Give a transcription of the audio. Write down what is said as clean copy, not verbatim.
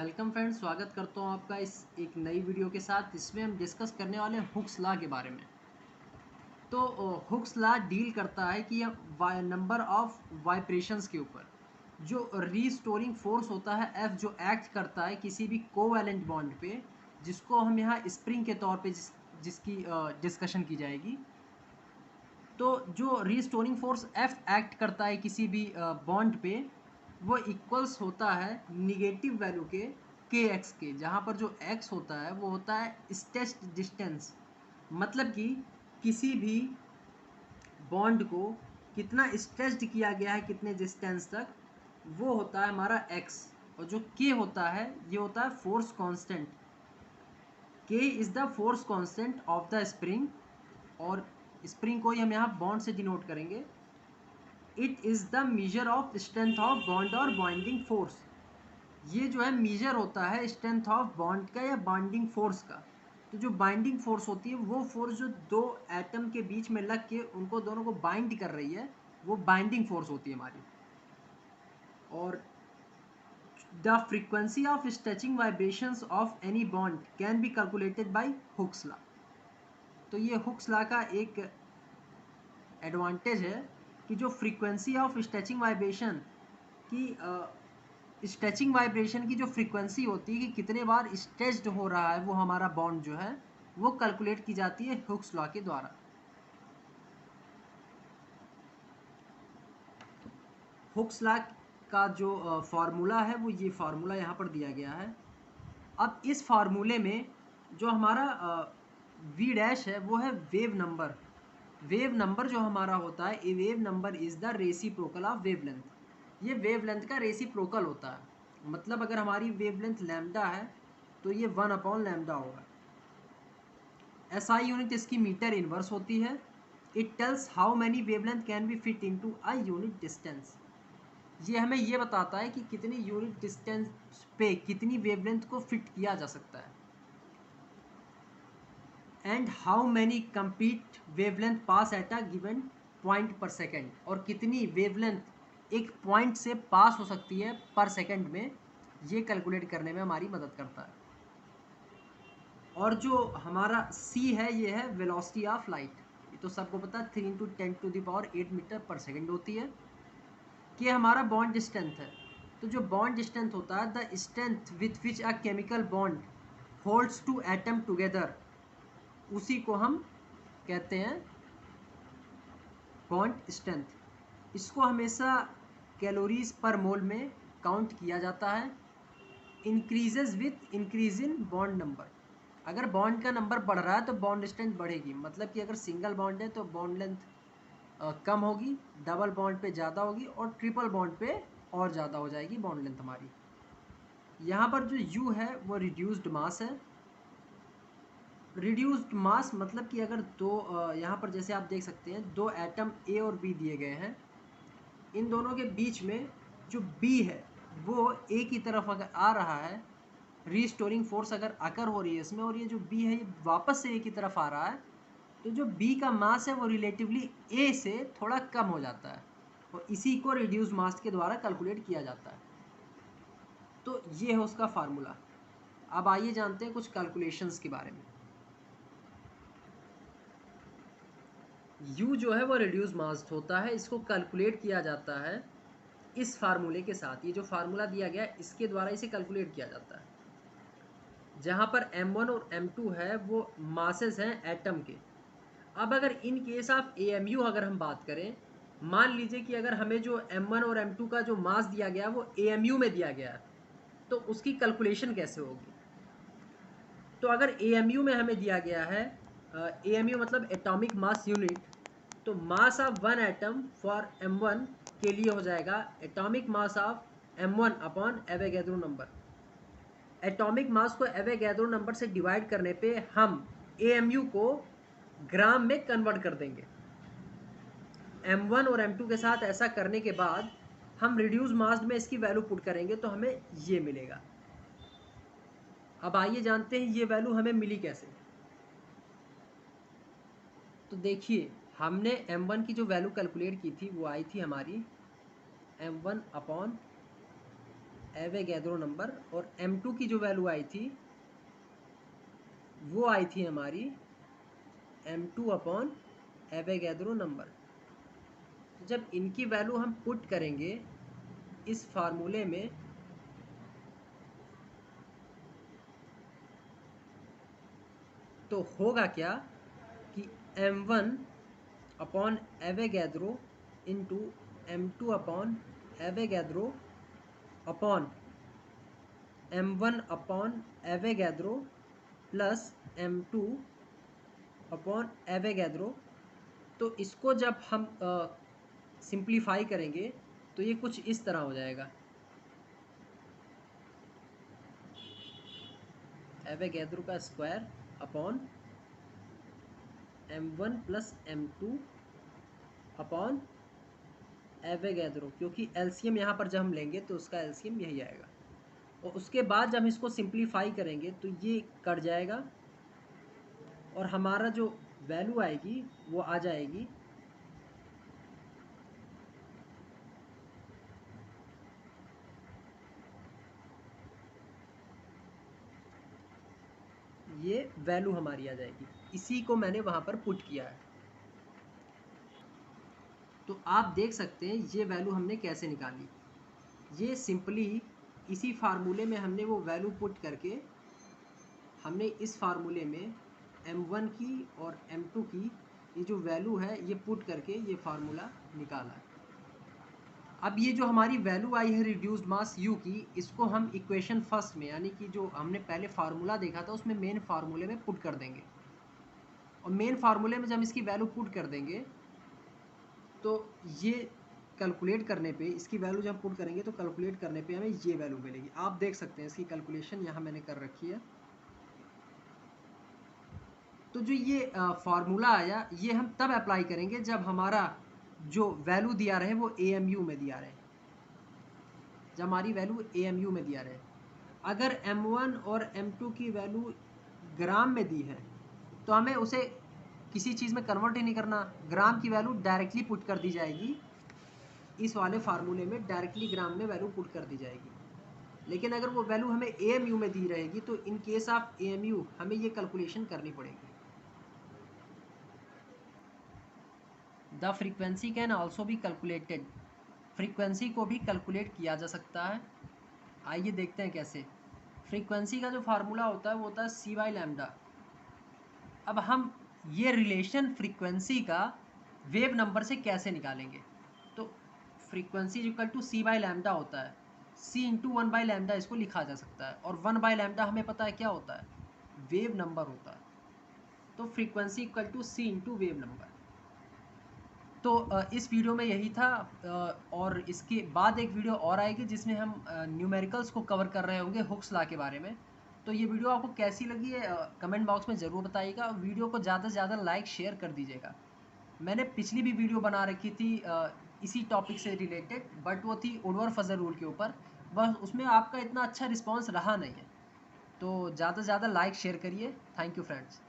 Welcome friends, स्वागत करता हूँ आपका इस एक नई वीडियो के साथ। इसमें हम डिस्कस करने वाले हैं हुक्स लॉ के बारे में। तो हुक्स लॉ डील करता है कि नंबर ऑफ वाइब्रेशंस के ऊपर जो रीस्टोरिंग फोर्स होता है एफ, जो एक्ट करता है किसी भी कोवैलेंट बॉन्ड पे, जिसको हम यहाँ स्प्रिंग के तौर पे जिसकी डिस्कशन की जाएगी। तो जो रीस्टोरिंग फोर्स एफ एक्ट करता है किसी भी बॉन्ड पे, वो इक्वल्स होता है निगेटिव वैल्यू के एक्स के, जहाँ पर जो एक्स होता है वो होता है स्ट्रेच्ड डिस्टेंस। मतलब कि किसी भी बॉन्ड को कितना स्ट्रेच्ड किया गया है, कितने डिस्टेंस तक, वो होता है हमारा एक्स। और जो के होता है ये होता है force constant. K is the force constant of the spring, और स्प्रिंग को ही हम यहाँ बॉन्ड से डिनोट करेंगे। It is the measure of strength of bond और बाइंडिंग फोर्स। ये जो है मीजर होता है स्ट्रेंथ ऑफ बॉन्ड का या बाइंडिंग फोर्स का। तो जो बाइंडिंग फोर्स होती है वो फोर्स जो दो एटम के बीच में लग के उनको दोनों को बाइंड कर रही है, वो बाइंडिंग फोर्स होती है हमारी। और the frequency of stretching vibrations of any bond can be calculated by Hooke's law. तो ये हुक्स लॉ का एक एडवांटेज है कि जो फ्रीक्वेंसी ऑफ स्ट्रेचिंग वाइब्रेशन की स्ट्रेचिंग वाइब्रेशन की जो फ्रीक्वेंसी होती है कि कितने बार स्ट्रेच्ड हो रहा है वो हमारा बॉन्ड जो है, वो कैलकुलेट की जाती है हुक्स लॉ के द्वारा। हुक्स लॉ का जो फार्मूला है वो ये फार्मूला यहाँ पर दिया गया है। अब इस फार्मूले में जो हमारा वी डैश है वो है वेव नंबर। वेव नंबर जो हमारा होता है, a wave number is the reciprocal of wavelength. ये वेव लेंथ का रेसिप्रोकल होता है। मतलब अगर हमारी वेव लेंथ लैम्डा है तो ये 1/लैम्डा होगा। एसआई यूनिट इसकी मीटर इनवर्स होती है। It tells how many wave length can be fit into a unit distance. ये हमें ये बताता है कि कितनी यूनिट डिस्टेंस पे कितनी वेव लेंथ को फिट किया जा सकता है। And how many complete wavelength pass at a given point पर सेकेंड, और कितनी वेवलेंथ एक पॉइंट से पास हो सकती है पर सेकेंड में, ये कैलकुलेट करने में हमारी मदद करता है। और जो हमारा c है ये है वेलोसिटी ऑफ लाइट। ये तो सबको पता है, 3 × 10⁸ मीटर पर सेकेंड होती है। कि हमारा बॉन्ड स्ट्रेंथ है। तो जो बॉन्ड स्ट्रेंथ होता है, the strength with which a chemical bond holds two atom together, उसी को हम कहते हैं बॉन्ड स्ट्रेंथ। इसको हमेशा कैलोरीज पर मोल में काउंट किया जाता है। Increases with increase in bond number. अगर बॉन्ड का नंबर बढ़ रहा है तो बॉन्ड स्ट्रेंथ बढ़ेगी। मतलब कि अगर सिंगल बॉन्ड है तो बॉन्ड लेंथ कम होगी, डबल बॉन्ड पे ज़्यादा होगी, और ट्रिपल बॉन्ड पे और ज़्यादा हो जाएगी बॉन्ड लेंथ हमारी। यहाँ पर जो U है वो रिड्यूस्ड मास है। रिड्यूस्ड मास मतलब कि अगर यहाँ पर जैसे आप देख सकते हैं दो एटम A और B दिए गए हैं, इन दोनों के बीच में जो B है वो A की तरफ अगर आ रहा है, रीस्टोरिंग फोर्स अगर अकर हो रही है इसमें, और ये जो B है ये वापस से A की तरफ आ रहा है, तो जो B का मास है वो रिलेटिवली A से थोड़ा कम हो जाता है, और इसी को रिड्यूस मास के द्वारा कैलकुलेट किया जाता है। तो ये है उसका फार्मूला। अब आइए जानते हैं कुछ कैलकुलेशंस के बारे में। U जो है वो रिड्यूस मास होता है, इसको कैलकुलेट किया जाता है इस फार्मूले के साथ। ये जो फार्मूला दिया गया है इसके द्वारा इसे कैलकुलेट किया जाता है, जहाँ पर M1 और M2 है वो मासेस हैं एटम के। अब अगर इन केस ऑफ AMU अगर हम बात करें, मान लीजिए कि अगर हमें जो M1 और M2 का जो मास दिया गया है वो AMU में दिया गया है, तो उसकी कैलकुलेशन कैसे होगी। तो अगर AMU में हमें दिया गया है, AMU मतलब एटॉमिक मास यूनिट, तो mass of one atom for M1 के लिए हो जाएगा atomic mass of M1 upon Avogadro number. Atomic mass को एवोगैड्रो नंबर से डिवाइड करने पे हम AMU को ग्राम में कन्वर्ट कर देंगे। M1 और M2 के साथ ऐसा करने के बाद हम रिड्यूस मास में इसकी वैल्यू पुट करेंगे तो हमें ये मिलेगा। अब आइए जानते हैं ये वैल्यू हमें मिली कैसे। तो देखिए, हमने M1 की जो वैल्यू कैलकुलेट की थी वो आई थी हमारी M1 अपॉन एवोगैड्रो नंबर, और m2 की जो वैल्यू आई थी वो आई थी हमारी m2 अपॉन एवोगैड्रो नंबर। जब इनकी वैल्यू हम पुट करेंगे इस फार्मूले में तो होगा क्या कि m1 upon Avogadro into m2 upon Avogadro upon m1 upon Avogadro plus m2 upon Avogadro. तो इसको जब हम सिंप्लीफाई करेंगे तो ये कुछ इस तरह हो जाएगा, एवोगैड्रो का square upon m1 plus m2 upon Avogadro, क्योंकि एलसीएम यहाँ पर जब हम लेंगे तो उसका एलसीएम यही आएगा। और उसके बाद जब हम इसको सिंप्लीफाई करेंगे तो ये कट जाएगा और हमारा जो वैल्यू आएगी वो आ जाएगी ये वैल्यू हमारी आ जाएगी। इसी को मैंने वहाँ पर पुट किया है। तो आप देख सकते हैं ये वैल्यू हमने कैसे निकाली। ये सिंपली इसी फार्मूले में हमने वो वैल्यू पुट करके हमने इस फार्मूले में m1 की और m2 की ये जो वैल्यू है ये पुट करके ये फार्मूला निकाला है। अब ये जो हमारी वैल्यू आई है रिड्यूस्ड मास u की, इसको हम इक्वेशन फर्स्ट में यानी कि जो हमने पहले फार्मूला देखा था उसमें मेन फार्मूले में पुट कर देंगे। और मेन फार्मूले में जब हम इसकी वैल्यू पुट कर देंगे तो ये कैलकुलेट करने पे इसकी वैल्यू जब पुट करेंगे तो कैलकुलेट करने पे हमें ये वैल्यू मिलेगी। आप देख सकते हैं इसकी कैलकुलेशन यहाँ मैंने कर रखी है। तो जो ये फार्मूला आया ये हम तब अप्लाई करेंगे जब हमारा जो वैल्यू दिया रहे वो AMU में दिया रहे, जब हमारी वैल्यू AMU में दिया रहे। अगर m1 और m2 की वैल्यू ग्राम में दी है तो हमें उसे किसी चीज़ में कन्वर्ट ही नहीं करना, ग्राम की वैल्यू डायरेक्टली पुट कर दी जाएगी इस वाले फार्मूले में, डायरेक्टली ग्राम में वैल्यू पुट कर दी जाएगी। लेकिन अगर वो वैल्यू हमें AMU में दी रहेगी तो इन केस ऑफ AMU हमें ये कैलकुलेशन करनी पड़ेगी। The frequency can also be calculated, frequency को भी कैलकुलेट किया जा सकता है। आइए देखते हैं कैसे। फ्रीक्वेंसी का जो फार्मूला होता है वो होता है c/λ। अब हम ये रिलेशन फ्रीक्वेंसी का वेव नंबर से कैसे निकालेंगे? तो फ्रीक्वेंसी इक्वल टू c/λ होता है, c इंटू 1/λ इसको लिखा जा सकता है, और 1/λ हमें पता है क्या होता है, वेव नंबर होता है। तो frequency equal to c into wave number. तो इस वीडियो में यही था, और इसके बाद एक वीडियो और आएगी जिसमें हम न्यूमेरिकल्स को कवर कर रहे होंगे हुक्स लॉ के बारे में। तो ये वीडियो आपको कैसी लगी है कमेंट बॉक्स में ज़रूर बताइएगा। वीडियो को ज़्यादा से ज़्यादा लाइक शेयर कर दीजिएगा। मैंने पिछली भी वीडियो बना रखी थी इसी टॉपिक से रिलेटेड, बट वो थी वुडवर्ड फजल रूल के ऊपर, बस उसमें आपका इतना अच्छा रिस्पॉन्स रहा नहीं है। तो ज़्यादा से ज़्यादा लाइक शेयर करिए। Thank you friends.